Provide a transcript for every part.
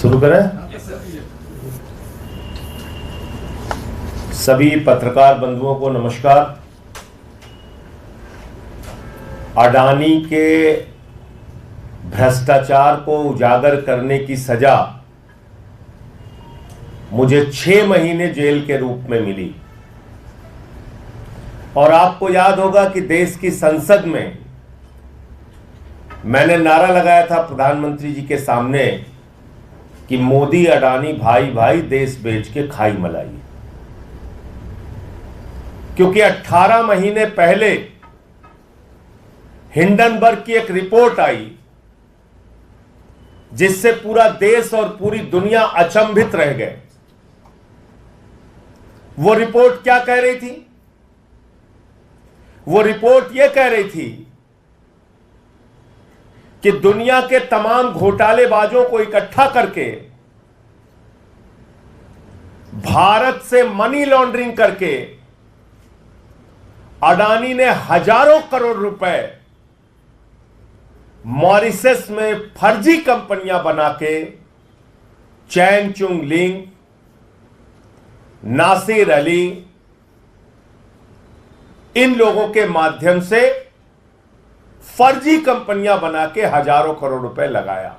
शुरू करें। सभी पत्रकार बंधुओं को नमस्कार। अडानी के भ्रष्टाचार को उजागर करने की सजा मुझे 6 महीने जेल के रूप में मिली। और आपको याद होगा कि देश की संसद में मैंने नारा लगाया था प्रधानमंत्री जी के सामने कि मोदी अडानी भाई भाई देश बेच के खाई मलाई। क्योंकि 18 महीने पहले हिंडनबर्ग की एक रिपोर्ट आई जिससे पूरा देश और पूरी दुनिया अचंभित रह गए। वो रिपोर्ट क्या कह रही थी? वो रिपोर्ट यह कह रही थी कि दुनिया के तमाम घोटालेबाजों को इकट्ठा करके भारत से मनी लॉन्ड्रिंग करके अडानी ने हजारों करोड़ रुपए मॉरिशस में फर्जी कंपनियां बना के चैन चुंग लिंग, नासिर अली, इन लोगों के माध्यम से फर्जी कंपनियां बना के हजारों करोड़ रुपए लगाया।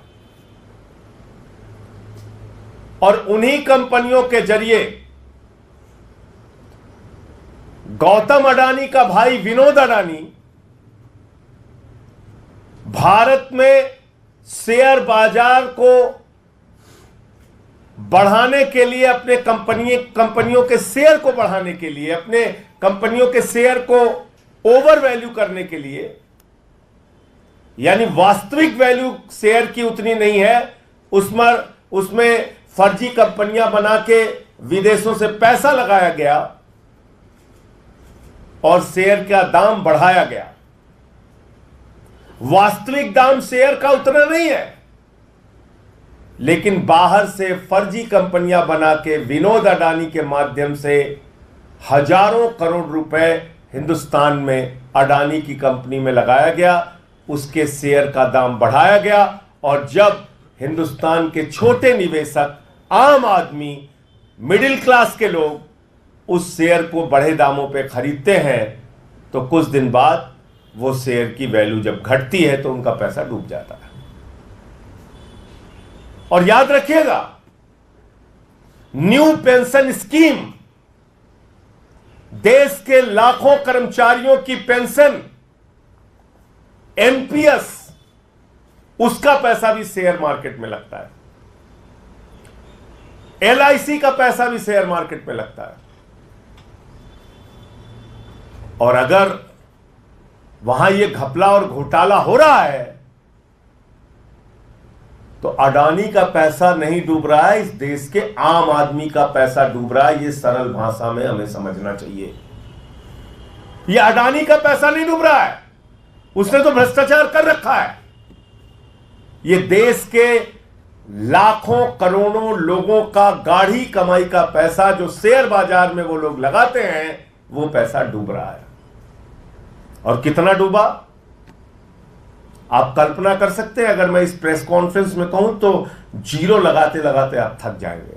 और उन्हीं कंपनियों के जरिए गौतम अडानी का भाई विनोद अडानी भारत में शेयर बाजार को बढ़ाने के लिए, अपने कंपनियों के शेयर को बढ़ाने के लिए, अपने कंपनियों के शेयर को ओवर वैल्यू करने के लिए, यानी वास्तविक वैल्यू शेयर की उतनी नहीं है, उसमें फर्जी कंपनियां बना के विदेशों से पैसा लगाया गया और शेयर का दाम बढ़ाया गया। वास्तविक दाम शेयर का उतना नहीं है, लेकिन बाहर से फर्जी कंपनियां बना के विनोद अडानी के माध्यम से हजारों करोड़ रुपए हिंदुस्तान में अडानी की कंपनी में लगाया गया, उसके शेयर का दाम बढ़ाया गया। और जब हिंदुस्तान के छोटे निवेशक, आम आदमी, मिडिल क्लास के लोग उस शेयर को बढ़े दामों पे खरीदते हैं तो कुछ दिन बाद वो शेयर की वैल्यू जब घटती है तो उनका पैसा डूब जाता है। और याद रखिएगा, न्यू पेंशन स्कीम, देश के लाखों कर्मचारियों की पेंशन, एनपीएस, उसका पैसा भी शेयर मार्केट में लगता है। एलआईसी का पैसा भी शेयर मार्केट में लगता है। और अगर वहां यह घपला और घोटाला हो रहा है तो अडानी का पैसा नहीं डूब रहा है, इस देश के आम आदमी का पैसा डूब रहा है। यह सरल भाषा में हमें समझना चाहिए। यह अडानी का पैसा नहीं डूब रहा है, उसने तो भ्रष्टाचार कर रखा है। यह देश के लाखों करोड़ों लोगों का गाढ़ी कमाई का पैसा जो शेयर बाजार में वो लोग लगाते हैं, वो पैसा डूब रहा है। और कितना डूबा आप कल्पना कर सकते हैं? अगर मैं इस प्रेस कॉन्फ्रेंस में कहूं तो जीरो लगाते लगाते आप थक जाएंगे।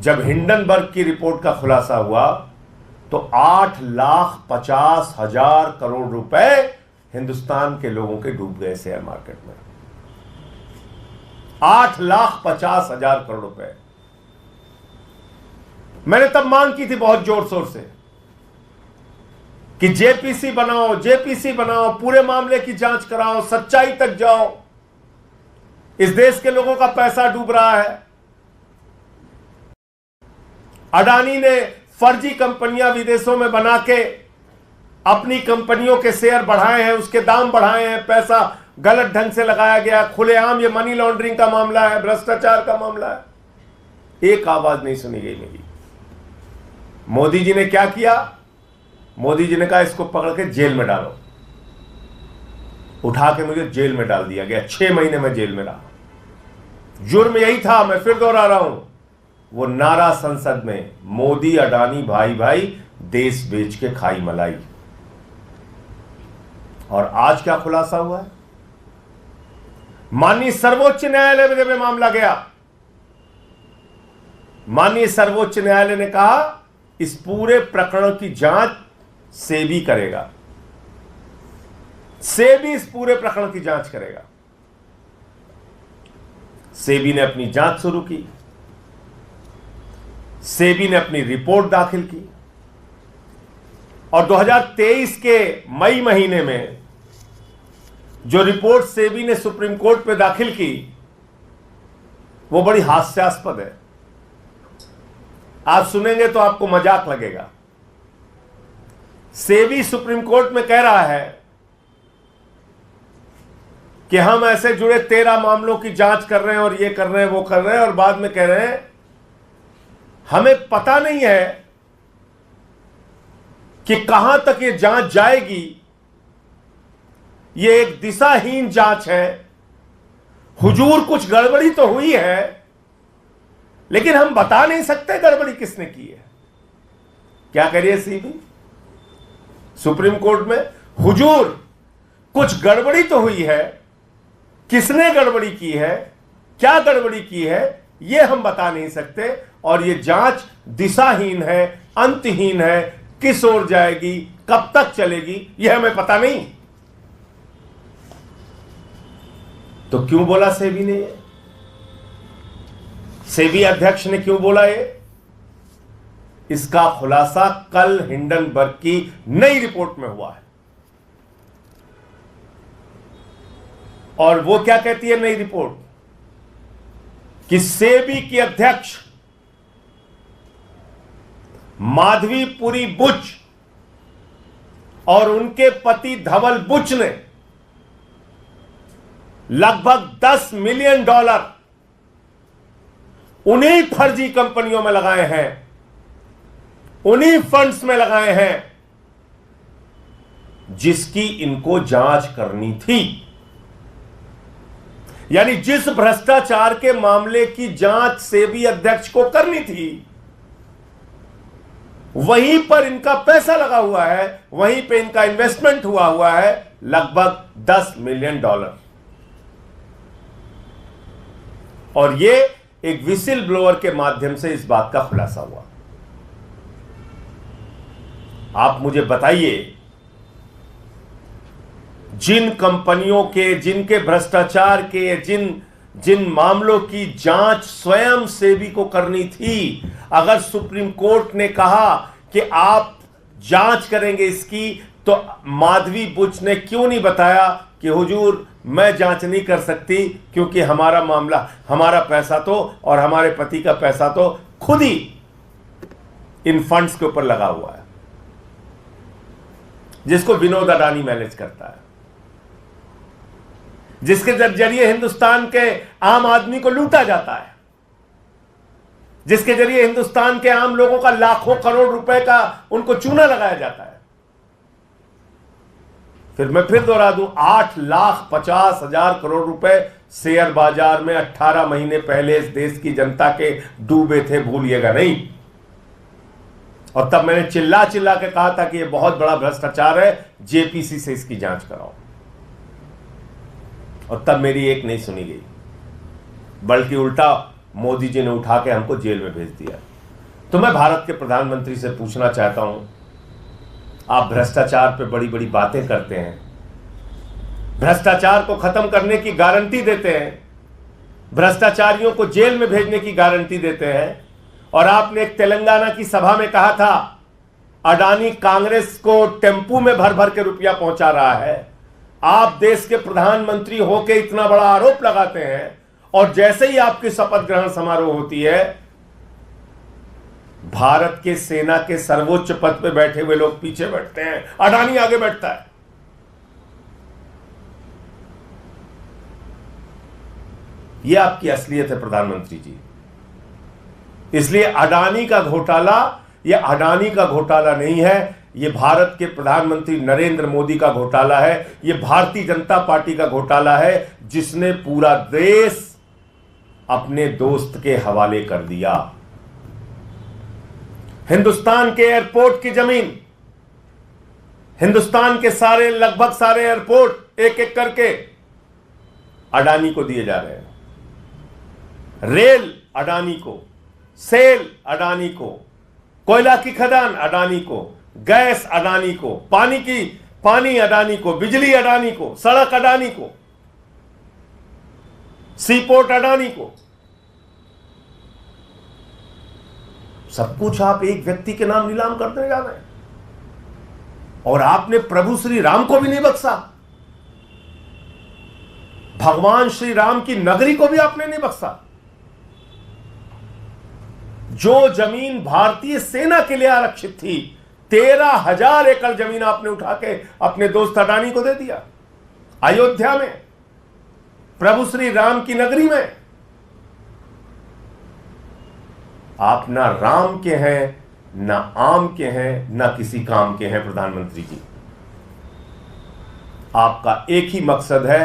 जब हिंडनबर्ग की रिपोर्ट का खुलासा हुआ तो 8,50,000 करोड़ रुपए हिंदुस्तान के लोगों के डूब गए शेयर मार्केट में। 8,50,000 करोड़ रुपए। मैंने तब मांग की थी बहुत जोर शोर से कि जेपीसी बनाओ, जेपीसी बनाओ, पूरे मामले की जांच कराओ, सच्चाई तक जाओ। इस देश के लोगों का पैसा डूब रहा है। अडानी ने फर्जी कंपनियां विदेशों में बना के अपनी कंपनियों के शेयर बढ़ाए हैं, उसके दाम बढ़ाए हैं, पैसा गलत ढंग से लगाया गया। खुलेआम ये मनी लॉन्ड्रिंग का मामला है, भ्रष्टाचार का मामला है। एक आवाज नहीं सुनी गई मेरी। मोदी जी ने क्या किया? मोदी जी ने कहा इसको पकड़ के जेल में डालो। उठा के मुझे जेल में डाल दिया गया। 6 महीने में जेल में रहा। जुर्म यही था, मैं फिर दोहरा रहा हूं, वो नारा संसद में, मोदी अडानी भाई भाई देश बेच के खाई मलाई। और आज क्या खुलासा हुआ है? माननीय सर्वोच्च न्यायालय में जब यह मामला गया, माननीय सर्वोच्च न्यायालय ने कहा इस पूरे प्रकरण की जांच सेबी करेगा, सेबी इस पूरे प्रकरण की जांच करेगा। सेबी ने अपनी जांच शुरू की, सेबी ने अपनी रिपोर्ट दाखिल की और 2023 के मई महीने में जो रिपोर्ट सेबी ने सुप्रीम कोर्ट में दाखिल की वो बड़ी हास्यास्पद है। आप सुनेंगे तो आपको मजाक लगेगा। सेबी सुप्रीम कोर्ट में कह रहा है कि हम ऐसे जुड़े 13 मामलों की जांच कर रहे हैं और ये कर रहे हैं, वो कर रहे हैं, और बाद में कह रहे हैं हमें पता नहीं है कि कहां तक ये जांच जाएगी। ये एक दिशाहीन जांच है। हुजूर कुछ गड़बड़ी तो हुई है, लेकिन हम बता नहीं सकते गड़बड़ी किसने की है। क्या करिए सीबी सुप्रीम कोर्ट में, हुजूर कुछ गड़बड़ी तो हुई है, किसने गड़बड़ी की है, क्या गड़बड़ी की है, यह हम बता नहीं सकते, और यह जांच दिशाहीन है, अंतहीन है, किस ओर जाएगी, कब तक चलेगी, यह हमें पता नहीं। तो क्यों बोला सेबी ने? सेबी अध्यक्ष ने क्यों बोला ये? इसका खुलासा कल हिंडनबर्ग की नई रिपोर्ट में हुआ है। और वो क्या कहती है नई रिपोर्ट? कि सेबी की अध्यक्ष माधवीपुरी बुच और उनके पति धवल बुच ने लगभग $10 मिलियन उन्हीं फर्जी कंपनियों में लगाए हैं, उन्हीं फंड्स में लगाए हैं जिसकी इनको जांच करनी थी। यानी जिस भ्रष्टाचार के मामले की जांच सेबी अध्यक्ष को करनी थी, वहीं पर इनका पैसा लगा हुआ है, वहीं पे इनका इन्वेस्टमेंट हुआ है लगभग $10 मिलियन। और ये एक विसिल ब्लोअर के माध्यम से इस बात का खुलासा हुआ। आप मुझे बताइए, जिन कंपनियों के, जिनके भ्रष्टाचार के, जिन मामलों की जांच स्वयं सेबी को करनी थी, अगर सुप्रीम कोर्ट ने कहा कि आप जांच करेंगे इसकी, तो माधवी बुच ने क्यों नहीं बताया कि हुजूर मैं जांच नहीं कर सकती क्योंकि हमारा मामला, हमारा पैसा तो और हमारे पति का पैसा तो खुद ही इन फंड्स के ऊपर लगा हुआ है, जिसको विनोद अडानी मैनेज करता है, जिसके जरिए हिंदुस्तान के आम आदमी को लूटा जाता है, जिसके जरिए हिंदुस्तान के आम लोगों का लाखों करोड़ रुपए का उनको चूना लगाया जाता है। फिर मैं फिर दोहरा दूं, 8,50,000 करोड़ रुपए शेयर बाजार में 18 महीने पहले इस देश की जनता के डूबे थे, भूलिएगा नहीं। और तब मैंने चिल्ला चिल्ला के कहा था कि यह बहुत बड़ा भ्रष्टाचार है, जेपीसी से इसकी जांच कराओ। और तब मेरी एक नहीं सुनी गई, बल्कि उल्टा मोदी जी ने उठा के हमको जेल में भेज दिया। तो मैं भारत के प्रधानमंत्री से पूछना चाहता हूं, आप भ्रष्टाचार पे बड़ी बड़ी बातें करते हैं, भ्रष्टाचार को खत्म करने की गारंटी देते हैं, भ्रष्टाचारियों को जेल में भेजने की गारंटी देते हैं, और आपने एक तेलंगाना की सभा में कहा था अडानी कांग्रेस को टेम्पू में भर भर के रुपया पहुंचा रहा है। आप देश के प्रधानमंत्री होकर इतना बड़ा आरोप लगाते हैं, और जैसे ही आपकी शपथ ग्रहण समारोह होती है, भारत के सेना के सर्वोच्च पद पे बैठे हुए लोग पीछे बैठते हैं, अडानी आगे बैठता है। यह आपकी असलियत है प्रधानमंत्री जी। इसलिए अडानी का घोटाला यह अडानी का घोटाला नहीं है, यह भारत के प्रधानमंत्री नरेंद्र मोदी का घोटाला है, यह भारतीय जनता पार्टी का घोटाला है, जिसने पूरा देश अपने दोस्त के हवाले कर दिया। हिंदुस्तान के एयरपोर्ट की जमीन हिंदुस्तान के सारे, लगभग सारे एयरपोर्ट एक एक करके अडानी को दिए जा रहे हैं। रेल अडानी को, सेल अडानी को, कोयला की खदान अडानी को, गैस अडानी को, पानी अडानी को, बिजली अडानी को, सड़क अडानी को, सीपोर्ट अडानी को। सब कुछ आप एक व्यक्ति के नाम नीलाम करते जा रहे हैं। और आपने प्रभु श्री राम को भी नहीं बख्शा, भगवान श्री राम की नगरी को भी आपने नहीं बख्शा। जो जमीन भारतीय सेना के लिए आरक्षित थी, 13,000 एकड़ जमीन आपने उठा के अपने दोस्त अडानी को दे दिया। अयोध्या में, प्रभु श्री राम की नगरी में। आप ना राम के हैं, ना आम के हैं, ना किसी काम के हैं प्रधानमंत्री जी। आपका एक ही मकसद है,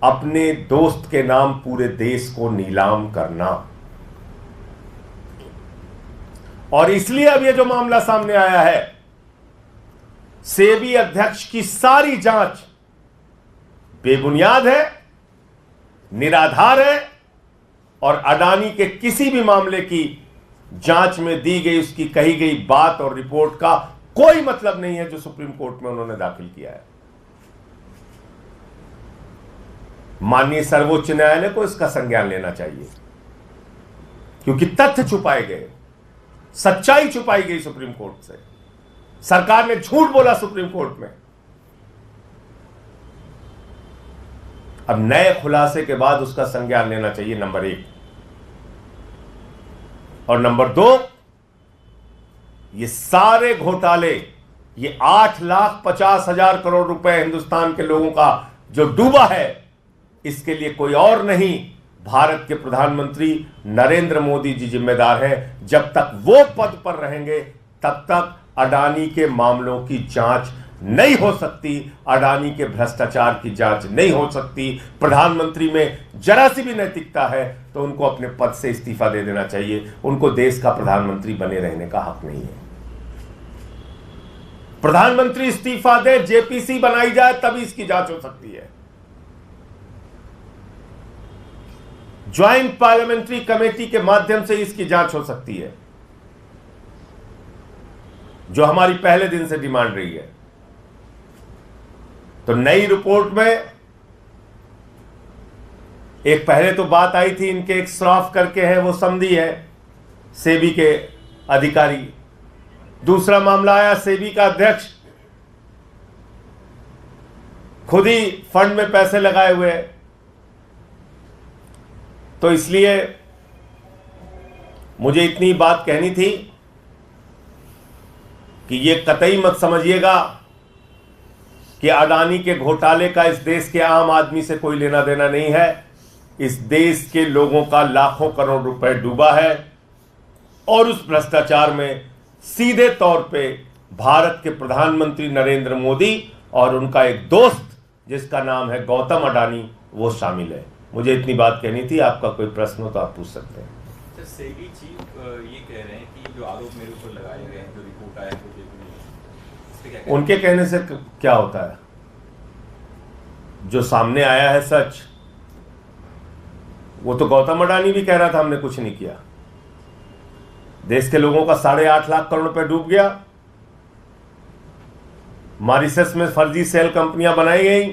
अपने दोस्त के नाम पूरे देश को नीलाम करना। और इसलिए अब ये जो मामला सामने आया है, सेबी अध्यक्ष की सारी जांच बेबुनियाद है, निराधार है, और अडानी के किसी भी मामले की जांच में दी गई, उसकी कही गई बात और रिपोर्ट का कोई मतलब नहीं है जो सुप्रीम कोर्ट में उन्होंने दाखिल किया है। माननीय सर्वोच्च न्यायालय को इसका संज्ञान लेना चाहिए, क्योंकि तथ्य छुपाए गए, सच्चाई छुपाई गई सुप्रीम कोर्ट से। सरकार ने झूठ बोला सुप्रीम कोर्ट में। अब नए खुलासे के बाद उसका संज्ञान लेना चाहिए, नंबर 1। और नंबर 2, ये सारे घोटाले, ये 8,50,000 करोड़ रुपए हिंदुस्तान के लोगों का जो डूबा है, इसके लिए कोई और नहीं, भारत के प्रधानमंत्री नरेंद्र मोदी जी जिम्मेदार हैं। जब तक वो पद पर रहेंगे, तब तक अडानी के मामलों की जांच नहीं हो सकती, अडानी के भ्रष्टाचार की जांच नहीं हो सकती। प्रधानमंत्री में जरा सी भी नैतिकता है तो उनको अपने पद से इस्तीफा दे देना चाहिए। उनको देश का प्रधानमंत्री बने रहने का हक नहीं है। प्रधानमंत्री इस्तीफा दे, जेपीसी बनाई जाए, तभी इसकी जांच हो सकती है। ज्वाइंट पार्लियामेंट्री कमेटी के माध्यम से इसकी जांच हो सकती है, जो हमारी पहले दिन से डिमांड रही है। तो नई रिपोर्ट में एक पहले तो बात आई थी, इनके एक श्रॉफ करके है, वो समधी है, सेबी के अधिकारी। दूसरा मामला आया, सेबी का अध्यक्ष खुद ही फंड में पैसे लगाए हुए। तो इसलिए मुझे इतनी बात कहनी थी कि ये कतई मत समझिएगा कि अडानी के घोटाले का इस देश के आम आदमी से कोई लेना देना नहीं है। इस देश के लोगों का लाखों करोड़ रुपए डूबा है, और उस भ्रष्टाचार में सीधे तौर पे भारत के प्रधानमंत्री नरेंद्र मोदी और उनका एक दोस्त जिसका नाम है गौतम अडानी, वो शामिल है। मुझे इतनी बात कहनी थी। आपका कोई प्रश्न हो तो आप पूछ सकते हैं। सर, सेबी चीफ ये कह रहे हैं कि जो आरोप मेरे ऊपर लगाए गए हैं, जो रिपोर्ट आया है, उनके कहने से क्या होता है? जो सामने आया है सच, वो तो गौतम अडानी भी कह रहा था हमने कुछ नहीं किया। देश के लोगों का 8.5 लाख करोड़ रुपए डूब गया। मॉरिशस में फर्जी सेल कंपनियां बनाई गई।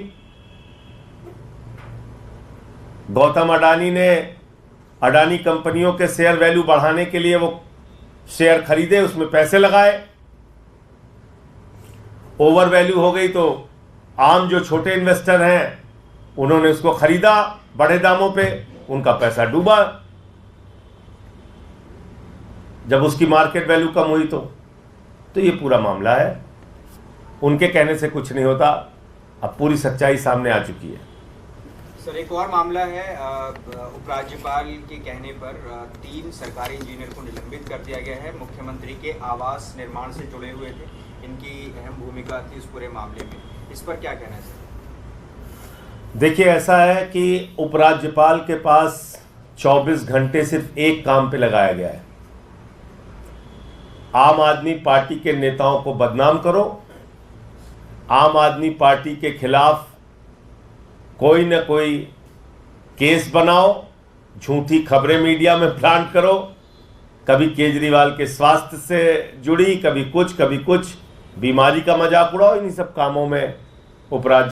गौतम अडानी ने अडानी कंपनियों के शेयर वैल्यू बढ़ाने के लिए वो शेयर खरीदे, उसमें पैसे लगाए, ओवर वैल्यू हो गई तो आम जो छोटे इन्वेस्टर हैं उन्होंने उसको खरीदा बड़े दामों पे, उनका पैसा डूबा। जब उसकी मार्केट वैल्यू कम हुई तो ये पूरा मामला है। उनके कहने से कुछ नहीं होता। अब पूरी सच्चाई सामने आ चुकी है। सर, एक और मामला है, उपराज्यपाल के कहने पर 3 सरकारी इंजीनियर को निलंबित कर दिया गया है। मुख्यमंत्री के आवास निर्माण से जुड़े हुए थे, इनकी अहम भूमिका थी इस पूरे मामले में। इस पर क्या कहना है सर? देखिए, ऐसा है कि उपराज्यपाल के पास 24 घंटे सिर्फ एक काम पे लगाया गया है, आम आदमी पार्टी के नेताओं को बदनाम करो आम आदमी पार्टी के खिलाफ कोई न कोई केस बनाओ, झूठी खबरें मीडिया में प्लांट करो, कभी केजरीवाल के स्वास्थ्य से जुड़ी, कभी कुछ बीमारी का मजाक उड़ाओ। इन्हीं सब कामों में उपराज्य